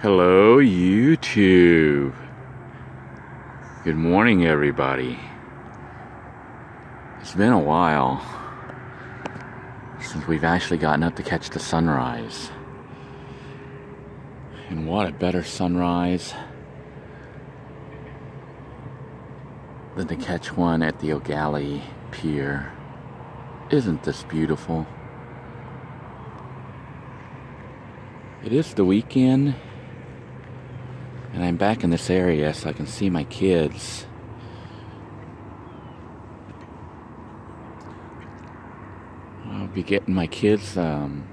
Hello, YouTube. Good morning, everybody. It's been a while since we've actually gotten up to catch the sunrise. And what a better sunrise than to catch one at the Eau Gallie Pier. Isn't this beautiful? It is the weekend, and I'm back in this area so I can see my kids. I'll be getting my kids in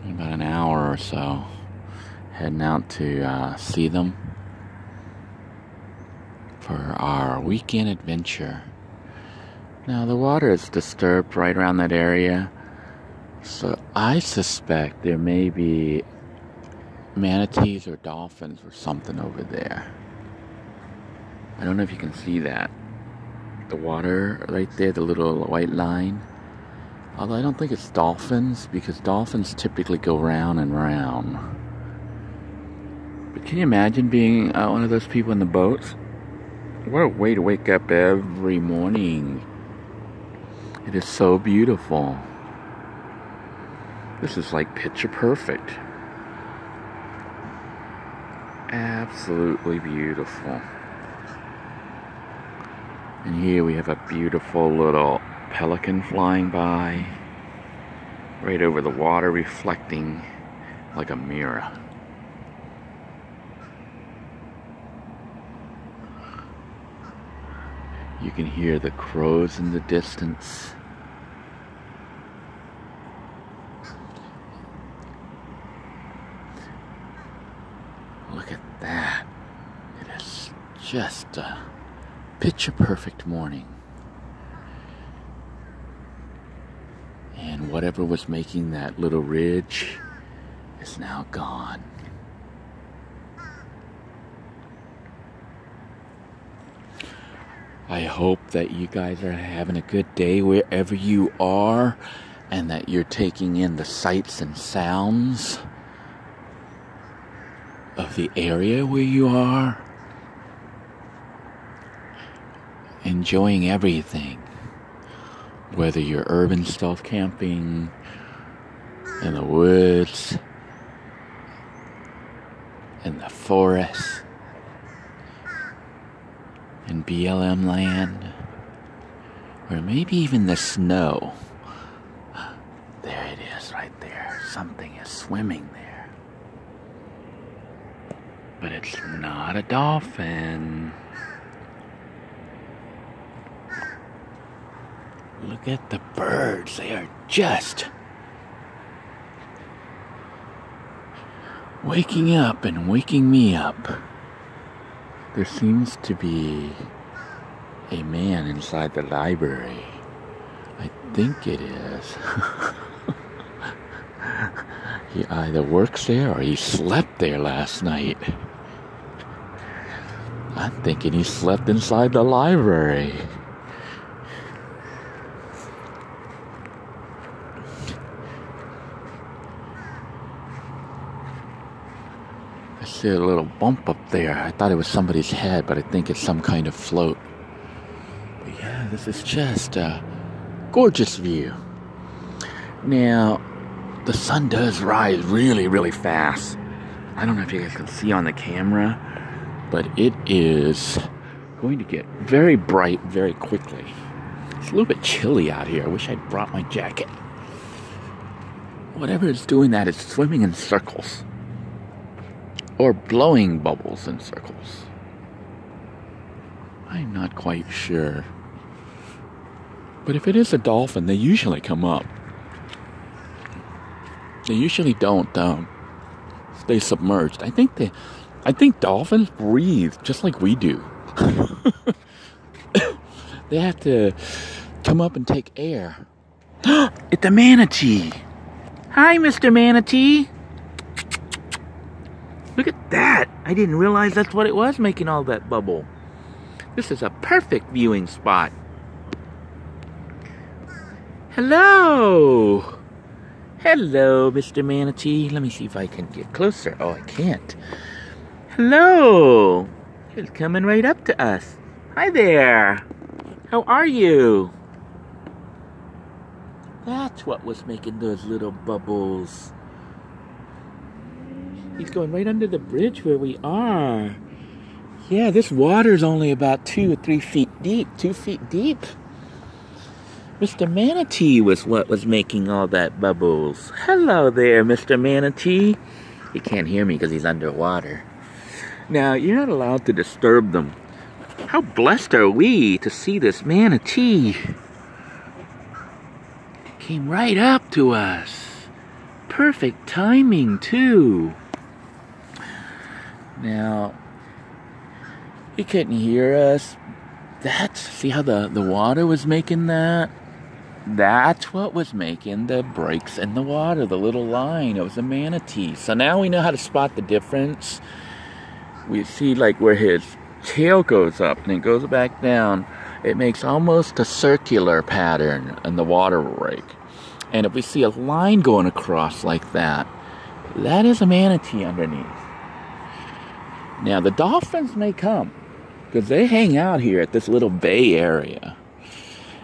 about an hour or so, heading out to see them for our weekend adventure. Now the water is disturbed right around that area, so I suspect there may be manatees or dolphins or something over there. I don't know if you can see that. The water right there, the little white line. Although I don't think it's dolphins, because dolphins typically go round and round. But can you imagine being one of those people in the boats? What a way to wake up every morning. It is so beautiful. This is like picture perfect. Absolutely beautiful. And here we have a beautiful little pelican flying by, right over the water, reflecting like a mirror. You can hear the crows in the distance. Look at that. It is just a picture perfect morning. And whatever was making that little ridge is now gone. I hope that you guys are having a good day wherever you are, and that you're taking in the sights and sounds of the area where you are, enjoying everything, whether you're urban stealth camping in the woods, in the forest, in BLM land, or maybe even the snow. There it is right there. Something is swimming there. But it's not a dolphin. Look at the birds. They are just waking up and waking me up. There seems to be a man inside the library. I think it is. He either works there or he slept there last night. I'm thinking he slept inside the library. I see a little bump up there. I thought it was somebody's head, but I think it's some kind of float. But yeah, this is just a gorgeous view. Now, the sun does rise really, really fast. I don't know if you guys can see on the camera, but it is going to get very bright very quickly. It's a little bit chilly out here. I wish I'd brought my jacket. Whatever is doing that is swimming in circles, or blowing bubbles in circles. I'm not quite sure. But if it is a dolphin, they usually come up. They usually don't stay submerged. I think dolphins breathe just like we do. They have to come up and take air. It's a manatee. Hi, Mr. Manatee. Look at that. I didn't realize that's what it was making all that bubble. This is a perfect viewing spot. Hello. Hello, Mr. Manatee. Let me see if I can get closer. Oh, I can't. Hello. He's coming right up to us. Hi there. How are you? That's what was making those little bubbles. He's going right under the bridge where we are. Yeah, this water's only about 2 or 3 feet deep. 2 feet deep. Mr. Manatee was what was making all that bubbles. Hello there, Mr. Manatee. He can't hear me because he's underwater. Now, you're not allowed to disturb them. How blessed are we to see this manatee? Came right up to us. Perfect timing, too. Now, he couldn't hear us. See how the water was making that? That's what was making the breaks in the water, the little line. It was a manatee. So now we know how to spot the difference. We see like where his tail goes up and it goes back down. It makes almost a circular pattern in the water break. And if we see a line going across like that, that is a manatee underneath. Now the dolphins may come because they hang out here at this little bay area.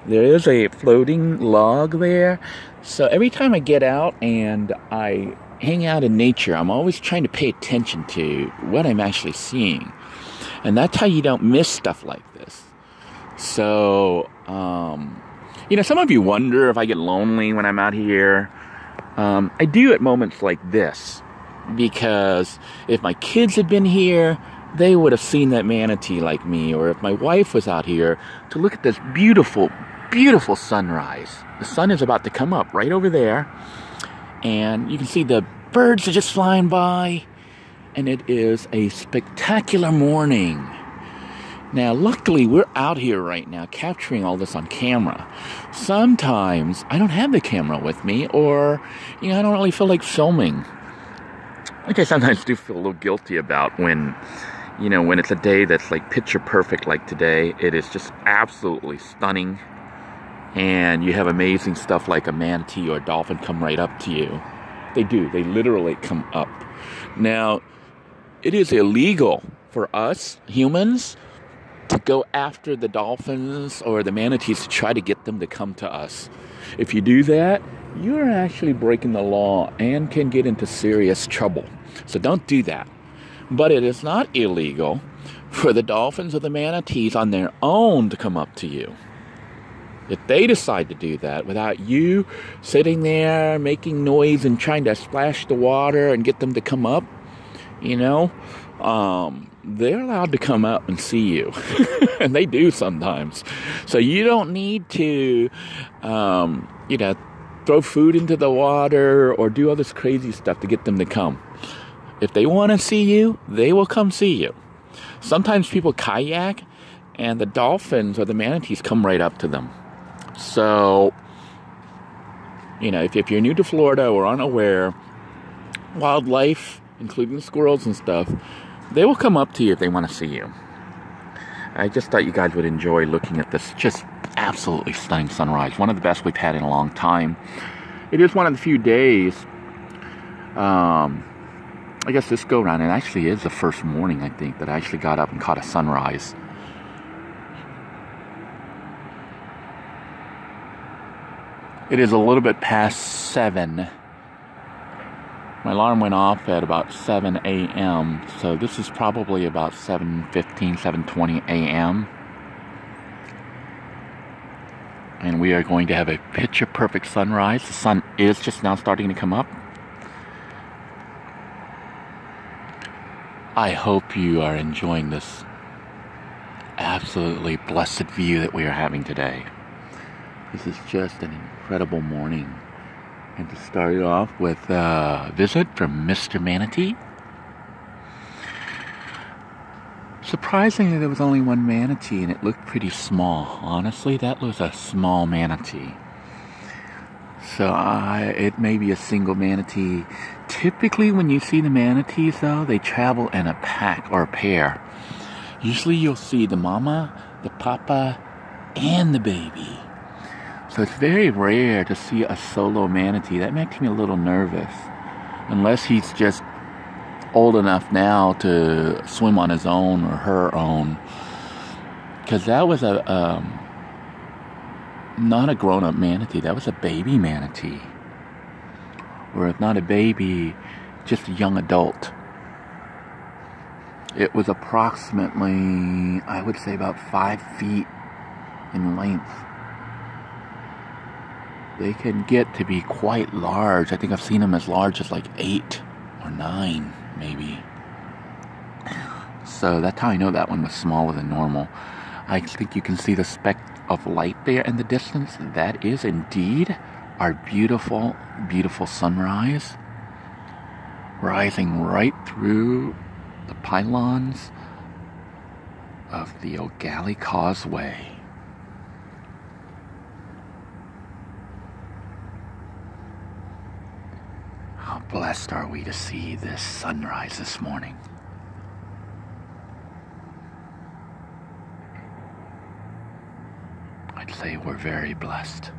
There is a floating log there. So every time I get out and I hang out in nature, I'm always trying to pay attention to what I'm actually seeing. And that's how you don't miss stuff like this. So, you know, some of you wonder if I get lonely when I'm out here. I do at moments like this. Because if my kids had been here, they would have seen that manatee like me. Or if my wife was out here to look at this beautiful, beautiful sunrise. The sun is about to come up right over there. And you can see the birds are just flying by. And it is a spectacular morning. Now, luckily, we're out here right now capturing all this on camera. Sometimes I don't have the camera with me, or, you know, I don't really feel like filming. Like I sometimes do feel a little guilty about when, you know, when it's a day that's like picture perfect like today. It is just absolutely stunning. And you have amazing stuff like a manatee or a dolphin come right up to you. They do. They literally come up. Now, it is illegal for us humans to go after the dolphins or the manatees to try to get them to come to us. If you do that, you're actually breaking the law and can get into serious trouble. So don't do that. But it is not illegal for the dolphins or the manatees on their own to come up to you. If they decide to do that without you sitting there making noise and trying to splash the water and get them to come up, you know, they're allowed to come up and see you. And they do sometimes. So you don't need to, you know, throw food into the water or do all this crazy stuff to get them to come. If they want to see you, they will come see you. Sometimes people kayak and the dolphins or the manatees come right up to them. So, you know, if you're new to Florida or unaware, wildlife, including squirrels and stuff, they will come up to you if they want to see you. I just thought you guys would enjoy looking at this just absolutely stunning sunrise. One of the best we've had in a long time. It is one of the few days, I guess this go around, it actually is the first morning, I think, that I actually got up and caught a sunrise. It is a little bit past 7. My alarm went off at about 7 a.m. So this is probably about 7:15, 7:20 a.m. And we are going to have a picture-perfect sunrise. The sun is just now starting to come up. I hope you are enjoying this absolutely blessed view that we are having today. This is just an incredible morning. And to start it off with a visit from Mr. Manatee. Surprisingly, there was only one manatee and it looked pretty small. Honestly, that was a small manatee. So it may be a single manatee. Typically, when you see the manatees, though, they travel in a pack or a pair. Usually, you'll see the mama, the papa, and the baby. So it's very rare to see a solo manatee. That makes me a little nervous. Unless he's just old enough now to swim on his own or her own. Because that was not a grown-up manatee. That was a baby manatee. Or if not a baby, just a young adult. It was approximately, I would say, about 5 feet in length. They can get to be quite large. I think I've seen them as large as like 8 or 9, maybe. So that's how I know that one was smaller than normal. I think you can see the speck of light there in the distance. That is indeed our beautiful, beautiful sunrise, rising right through the pylons of the Eau Gallie Causeway. How blessed are we to see this sunrise this morning. I'd say we're very blessed.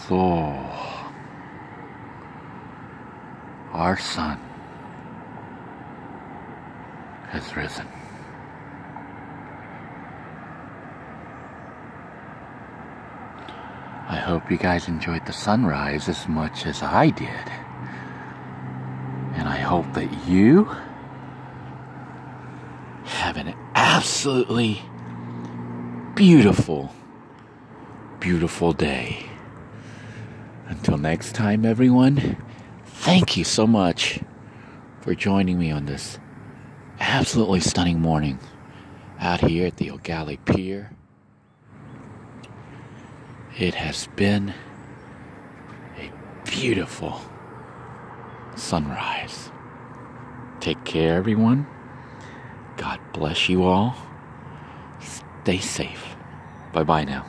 So, our sun has risen. I hope you guys enjoyed the sunrise as much as I did. And I hope that you have an absolutely beautiful, beautiful day. Until next time, everyone, thank you so much for joining me on this absolutely stunning morning out here at the Eau Gallie Pier. It has been a beautiful sunrise. Take care, everyone. God bless you all. Stay safe. Bye-bye now.